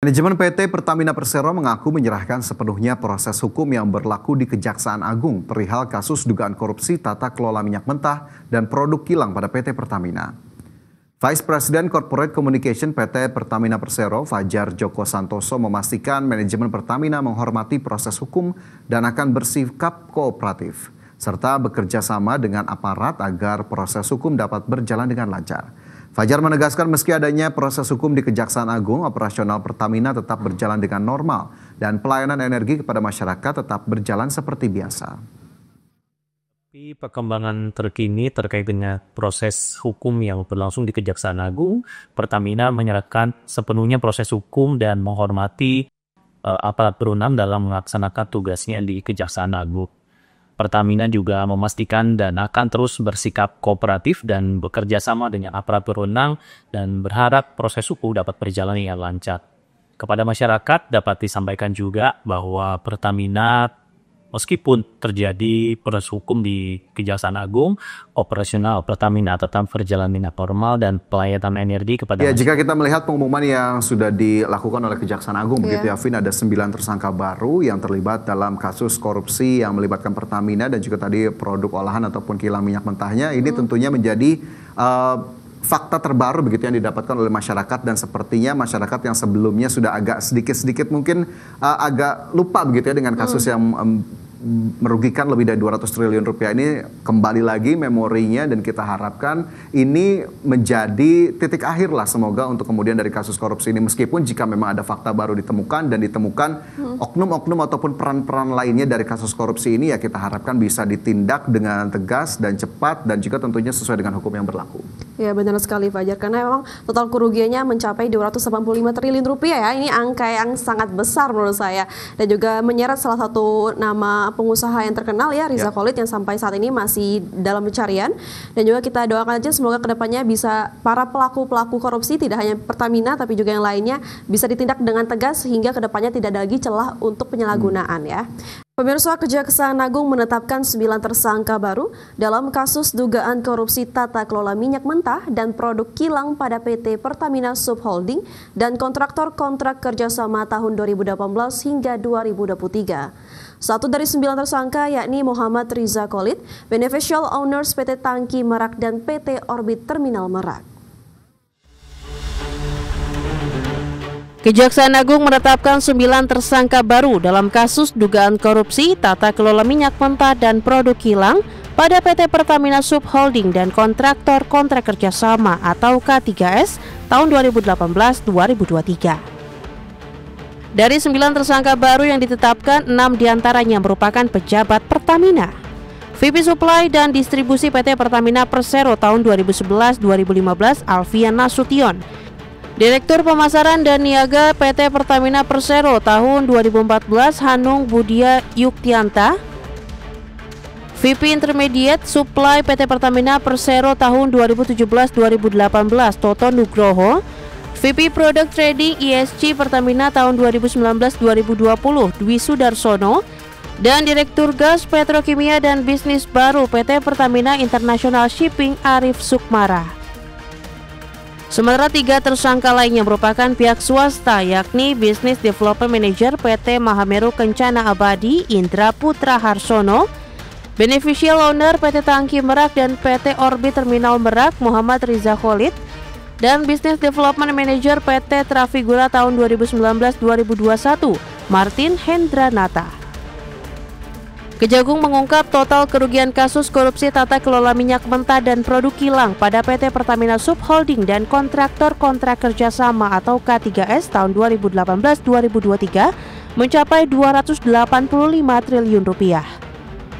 Manajemen PT Pertamina Persero mengaku menyerahkan sepenuhnya proses hukum yang berlaku di Kejaksaan Agung perihal kasus dugaan korupsi tata kelola minyak mentah dan produk kilang pada PT Pertamina. Vice President Corporate Communication PT Pertamina Persero, Fajar Joko Santoso, memastikan manajemen Pertamina menghormati proses hukum dan akan bersikap kooperatif, serta bekerja sama dengan aparat agar proses hukum dapat berjalan dengan lancar. Fajar menegaskan meski adanya proses hukum di Kejaksaan Agung, operasional Pertamina tetap berjalan dengan normal dan pelayanan energi kepada masyarakat tetap berjalan seperti biasa. Perkembangan terkini terkait dengan proses hukum yang berlangsung di Kejaksaan Agung, Pertamina menyerahkan sepenuhnya proses hukum dan menghormati aparat berwenang dalam melaksanakan tugasnya di Kejaksaan Agung. Pertamina juga memastikan dan akan terus bersikap kooperatif dan bekerja sama dengan aparat berwenang dan berharap proses hukum dapat berjalan dengan lancar. Kepada masyarakat dapat disampaikan juga bahwa Pertamina meskipun terjadi proses hukum di Kejaksaan Agung, operasional Pertamina tetap berjalan dengan normal dan pelayanan energi kepada masyarakat. Jika kita melihat pengumuman yang sudah dilakukan oleh Kejaksaan Agung, begitu ya, Vin, ada 9 tersangka baru yang terlibat dalam kasus korupsi yang melibatkan Pertamina dan juga tadi produk olahan ataupun kilang minyak mentahnya. Ini tentunya menjadi fakta terbaru begitu yang didapatkan oleh masyarakat, dan sepertinya masyarakat yang sebelumnya sudah agak sedikit mungkin agak lupa begitu ya dengan kasus yang merugikan lebih dari 200 triliun rupiah ini, kembali lagi memorinya, dan kita harapkan ini menjadi titik akhir lah semoga untuk kemudian dari kasus korupsi ini, meskipun jika memang ada fakta baru ditemukan dan ditemukan oknum-oknum ataupun peran-peran lainnya dari kasus korupsi ini, ya kita harapkan bisa ditindak dengan tegas dan cepat dan juga tentunya sesuai dengan hukum yang berlaku. Ya benar sekali Fajar, karena memang total kerugiannya mencapai 285 triliun rupiah ya. Ini angka yang sangat besar menurut saya, dan juga menyeret salah satu nama pengusaha yang terkenal ya, Riza Khalid, yang sampai saat ini masih dalam pencarian. Dan juga kita doakan aja semoga kedepannya bisa para pelaku-pelaku korupsi tidak hanya Pertamina tapi juga yang lainnya bisa ditindak dengan tegas sehingga kedepannya tidak ada lagi celah untuk penyalahgunaan ya. Pemirsa, Kejaksaan Agung menetapkan 9 tersangka baru dalam kasus dugaan korupsi tata kelola minyak mentah dan produk kilang pada PT Pertamina Subholding dan kontraktor kontrak kerjasama tahun 2018 hingga 2023. Satu dari 9 tersangka yakni Muhammad Riza Khalid, Beneficial Owners PT Tangki Merak dan PT Orbit Terminal Merak. Kejaksaan Agung menetapkan 9 tersangka baru dalam kasus dugaan korupsi tata kelola minyak mentah dan produk kilang pada PT Pertamina Subholding dan kontraktor kontrak kerjasama atau K3S tahun 2018-2023. Dari 9 tersangka baru yang ditetapkan, 6 diantaranya merupakan pejabat Pertamina. VP Supply dan Distribusi PT Pertamina Persero tahun 2011-2015 Alfian Nasution. Direktur Pemasaran dan Niaga PT Pertamina Persero tahun 2014 Hanung Budia Yuktianta. VP Intermediate Supply PT Pertamina Persero tahun 2017-2018 Toto Nugroho. VP Product Trading ESG Pertamina tahun 2019-2020 Dwi Sudarsono, dan Direktur Gas Petrokimia dan Bisnis Baru PT Pertamina International Shipping Arif Sukmara. Sementara 3 tersangka lainnya merupakan pihak swasta, yakni Business Development Manager PT Mahameru Kencana Abadi Indra Putra Harsono, Beneficial Owner PT Tangki Merak dan PT Orbit Terminal Merak Muhammad Riza Khalid, dan Business Development Manager PT Trafigura tahun 2019-2021 Martin Hendranata. Kejagung mengungkap total kerugian kasus korupsi tata kelola minyak mentah dan produk kilang pada PT Pertamina Subholding dan kontraktor kontrak kerjasama atau K3S tahun 2018-2023 mencapai 285 triliun rupiah.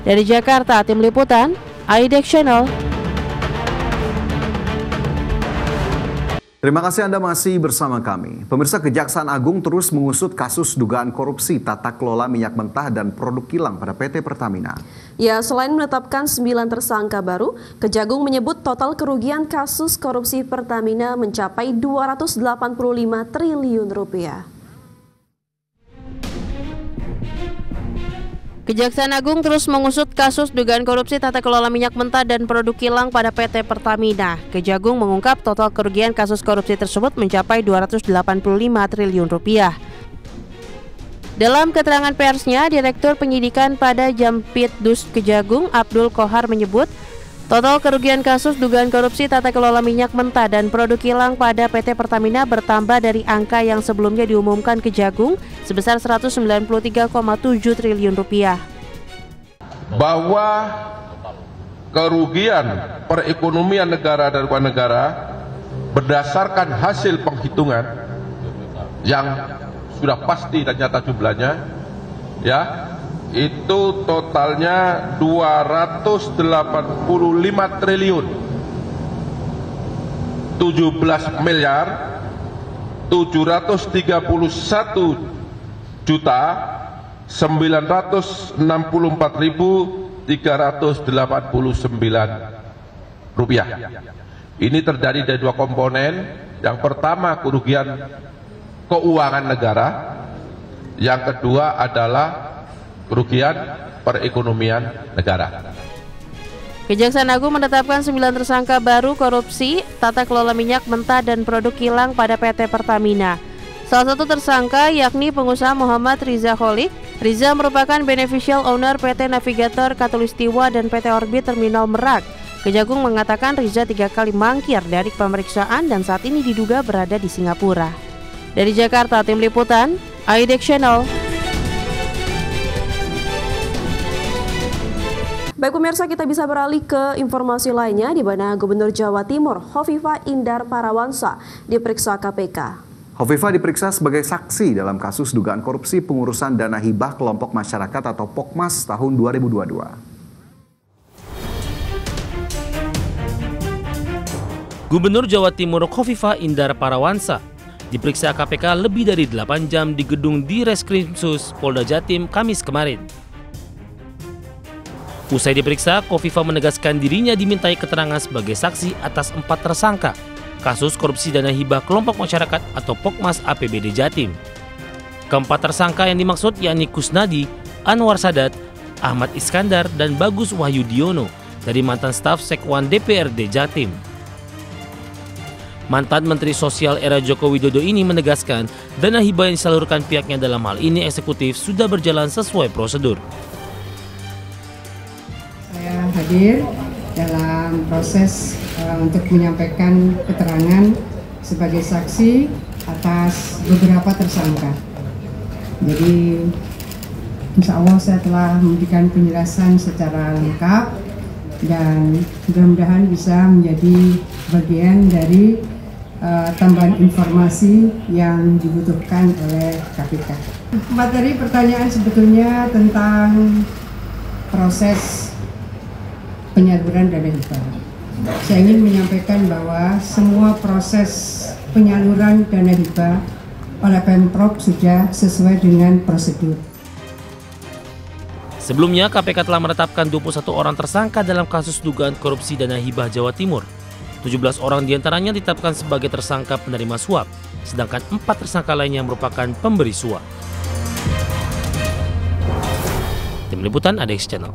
Dari Jakarta, Tim Liputan, IDEX Channel. Terima kasih Anda masih bersama kami. Pemirsa, Kejaksaan Agung terus mengusut kasus dugaan korupsi tata kelola minyak mentah dan produk kilang pada PT Pertamina. Ya, selain menetapkan 9 tersangka baru, Kejagung menyebut total kerugian kasus korupsi Pertamina mencapai 285 triliun rupiah. Kejaksaan Agung terus mengusut kasus dugaan korupsi tata kelola minyak mentah dan produk kilang pada PT Pertamina. Kejagung mengungkap total kerugian kasus korupsi tersebut mencapai 285 triliun rupiah. Dalam keterangan persnya, Direktur Penyidikan pada Jampitdus Kejagung, Abdul Kohar menyebut, total kerugian kasus dugaan korupsi tata kelola minyak mentah dan produk kilang pada PT Pertamina bertambah dari angka yang sebelumnya diumumkan Kejagung sebesar 193,7 triliun rupiah. Bahwa kerugian perekonomian negara dan keuangan negara berdasarkan hasil penghitungan yang sudah pasti dan nyata jumlahnya, ya, itu totalnya 285 triliun 17 miliar 731 juta 964.389 rupiah. Ini terjadi dari dua komponen. Yang pertama kerugian keuangan negara, yang kedua adalah kerugian perekonomian negara. Kejaksaan Agung menetapkan 9 tersangka baru korupsi tata kelola minyak mentah dan produk kilang pada PT Pertamina. Salah satu tersangka yakni pengusaha Muhammad Riza Kholik. Riza merupakan beneficial owner PT Navigator Katulistiwa dan PT Orbit Terminal Merak. Kejagung mengatakan Riza 3 kali mangkir dari pemeriksaan dan saat ini diduga berada di Singapura. Dari Jakarta, Tim Liputan, IDX Channel. Baik pemirsa, kita bisa beralih ke informasi lainnya di mana Gubernur Jawa Timur Hovifah Indar Parawansa diperiksa KPK. Hovifah diperiksa sebagai saksi dalam kasus dugaan korupsi pengurusan dana hibah kelompok masyarakat atau POKMAS tahun 2022. Gubernur Jawa Timur Hovifah Indar Parawansa diperiksa KPK lebih dari 8 jam di gedung Direskrimsus Polda Jatim Kamis kemarin. Usai diperiksa, Hovifah menegaskan dirinya dimintai keterangan sebagai saksi atas 4 tersangka kasus korupsi dana hibah kelompok masyarakat atau POKMAS APBD Jatim. Keempat tersangka yang dimaksud yakni Kusnadi, Anwar Sadat, Ahmad Iskandar, dan Bagus Wahyudiono dari mantan staf Sekwan DPRD Jatim. Mantan Menteri Sosial era Joko Widodo ini menegaskan dana hibah yang disalurkan pihaknya dalam hal ini eksekutif sudah berjalan sesuai prosedur. Saya hadir dalam proses untuk menyampaikan keterangan sebagai saksi atas beberapa tersangka. Jadi insya Allah saya telah memberikan penjelasan secara lengkap dan mudah-mudahan bisa menjadi bagian dari tambahan informasi yang dibutuhkan oleh KPK. Materi pertanyaan sebetulnya tentang proses penyaluran dana hibah. Saya ingin menyampaikan bahwa semua proses penyaluran dana hibah oleh Pemprov sudah sesuai dengan prosedur. Sebelumnya, KPK telah menetapkan 21 orang tersangka dalam kasus dugaan korupsi dana hibah Jawa Timur. 17 orang diantaranya ditetapkan sebagai tersangka penerima suap, sedangkan 4 tersangka lainnya merupakan pemberi suap. Tim Liputan IDX Channel.